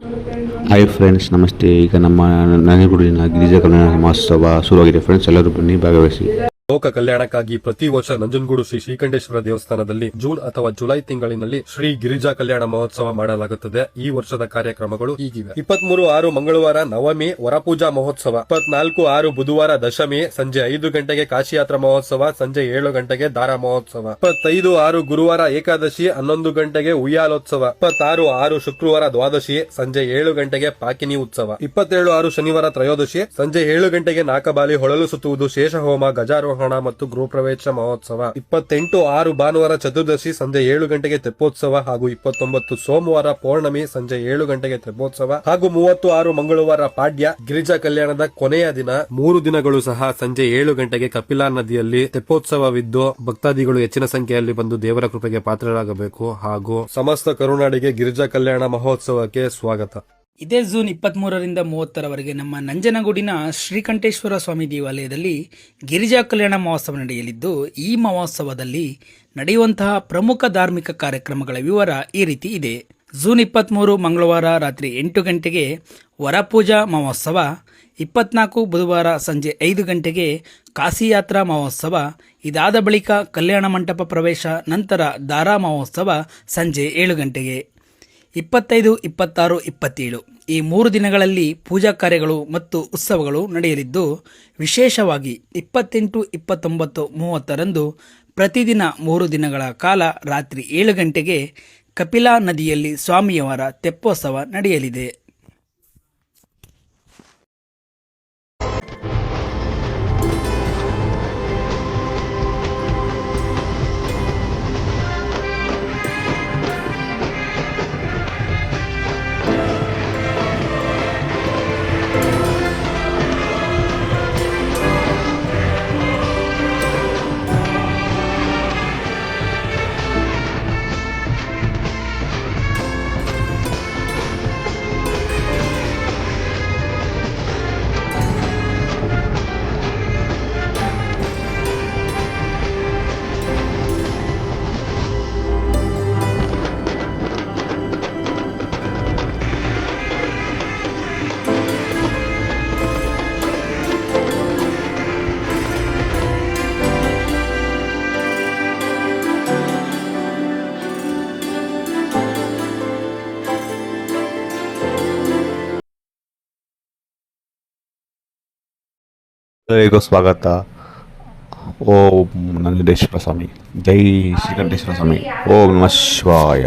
Hi friends, ನಮಸ್ತೆ. ಈಗ ನಮ್ಮ ನಂಜನಗೂಡಿನ ಗಿರಿಜಾ ಕಲ್ಯಾಣ ಮಹೋತ್ಸವ ಶುರುವಾಗಿದೆ ಫ್ರೆಂಡ್ಸ್. ಎಲ್ಲರೂ ಬನ್ನಿ, ಭಾಗವಹಿಸಿ. ಲೋಕ ಕಲ್ಯಾಣಕ್ಕಾಗಿ ಪ್ರತಿ ವರ್ಷ ನಂಜನಗೂಡು ಶ್ರೀ ಶ್ರೀಕಂಠೇಶ್ವರ ದೇವಸ್ಥಾನದಲ್ಲಿ ಜೂನ್ ಅಥವಾ ಜುಲೈ ತಿಂಗಳಿನಲ್ಲಿ ಶ್ರೀ ಗಿರಿಜಾ ಕಲ್ಯಾಣ ಮಹೋತ್ಸವ ಮಾಡಲಾಗುತ್ತದೆ. ಈ ವರ್ಷದ ಕಾರ್ಯಕ್ರಮಗಳು ಹೀಗಿವೆ: 23/6 ಮಂಗಳವಾರ ನವಮಿ ವರಪೂಜಾ ಮಹೋತ್ಸವ, 24/6 ಬುಧವಾರ ದಶಮಿ ಸಂಜೆ 5 ಗಂಟೆಗೆ ಕಾಶಿಯಾತ್ರಾ ಮಹೋತ್ಸವ, ಸಂಜೆ 7 ಗಂಟೆಗೆ ದಾರಾ ಮಹೋತ್ಸವ, 25/6 ಗುರುವಾರ ಏಕಾದಶಿ 11 ಗಂಟೆಗೆ ಉಯ್ಯಾಲೋತ್ಸವ, 26/6 ಶುಕ್ರವಾರ ದ್ವಾದಶಿ ಸಂಜೆ 7 ಗಂಟೆಗೆ ಪಾಕಿನಿ ಉತ್ಸವ, 27/6 ಶನಿವಾರ ತ್ರಯೋದಶಿ ಸಂಜೆ 7 ಗಂಟೆಗೆ ನಾಕಬಾಲಿ ಹೊಳಲು ಸುತ್ತುವುದು, ಶೇಷಹೋಮ, ಗಜಾರೋಹಣ ಮತ್ತು ಗೃಹ ಪ್ರವೇಶ ಮಹೋತ್ಸವ, 28/6 ಭಾನುವಾರ ಚತುರ್ದಶಿ ಸಂಜೆ 7 ಗಂಟೆಗೆ ತೆಪ್ಪೋತ್ಸವ ಹಾಗೂ 29 ಸೋಮವಾರ ಪೌರ್ಣಮಿ ಸಂಜೆ 7 ಗಂಟೆಗೆ ತೆಪ್ಪೋತ್ಸವ ಹಾಗೂ 30/6 ಮಂಗಳವಾರ ಪಾಡ್ಯ. ಗಿರಿಜಾ ಕಲ್ಯಾಣದ ಕೊನೆಯ ದಿನ 3 ದಿನಗಳು ಸಹ ಸಂಜೆ 7 ಗಂಟೆಗೆ ಕಪಿಲಾ ನದಿಯಲ್ಲಿ ತೆಪ್ಪೋತ್ಸವವಿದ್ದು ಭಕ್ತಾದಿಗಳು ಹೆಚ್ಚಿನ ಸಂಖ್ಯೆಯಲ್ಲಿ ಬಂದು ದೇವರ ಕೃಪೆಗೆ ಪಾತ್ರರಾಗಬೇಕು. ಹಾಗೂ ಸಮಸ್ತ ಕರುನಾಡಿಗೆ ಗಿರಿಜಾ ಕಲ್ಯಾಣ ಮಹೋತ್ಸವಕ್ಕೆ ಸ್ವಾಗತ. ಇದೇ ಜೂನ್ 23ರಿಂದ 30ರವರೆಗೆ ನಮ್ಮ ನಂಜನಗೂಡಿನ ಶ್ರೀಕಂಠೇಶ್ವರ ಸ್ವಾಮಿ ದೇವಾಲಯದಲ್ಲಿ ಗಿರಿಜಾ ಕಲ್ಯಾಣ ಮಹೋತ್ಸವ ನಡೆಯಲಿದ್ದು, ಈ ಮಹೋತ್ಸವದಲ್ಲಿ ನಡೆಯುವಂತಹ ಪ್ರಮುಖ ಧಾರ್ಮಿಕ ಕಾರ್ಯಕ್ರಮಗಳ ವಿವರ ಈ ರೀತಿ ಇದೆ. ಜೂನ್ 23 ಮಂಗಳವಾರ ರಾತ್ರಿ 8 ಗಂಟೆಗೆ ವರಪೂಜಾ ಮಹೋತ್ಸವ, 24 ಬುಧವಾರ ಸಂಜೆ 5 ಗಂಟೆಗೆ ಕಾಶಿಯಾತ್ರಾ ಮಹೋತ್ಸವ, ಇದಾದ ಬಳಿಕ ಕಲ್ಯಾಣ ಮಂಟಪ ಪ್ರವೇಶ, ನಂತರ ದಾರಾ ಮಹೋತ್ಸವ ಸಂಜೆ 7 ಗಂಟೆಗೆ. 25, 26, 27 ಈ 3 ದಿನಗಳಲ್ಲಿ ಪೂಜಾ ಕಾರ್ಯಗಳು ಮತ್ತು ಉತ್ಸವಗಳು ನಡೆಯಲಿದ್ದು, ವಿಶೇಷವಾಗಿ 28, 29, 30ರಂದು ಪ್ರತಿದಿನ 3 ದಿನಗಳ ಕಾಲ ರಾತ್ರಿ 7 ಗಂಟೆಗೆ ಕಪಿಲಾ ನದಿಯಲ್ಲಿ ಸ್ವಾಮಿಯವರ ತೆಪ್ಪೋತ್ಸವ ನಡೆಯಲಿದೆ. ಎಲ್ಲರಿಗೂ ಸ್ವಾಗತ. ಓಂ ನಂಜುಂಡೇಶ್ವರ ಸ್ವಾಮಿ, ಜೈ ಶ್ರೀಕಂಠೇಶ್ವರ ಸ್ವಾಮಿ, ಓಂ ನಮಃ ಶಿವಾಯ.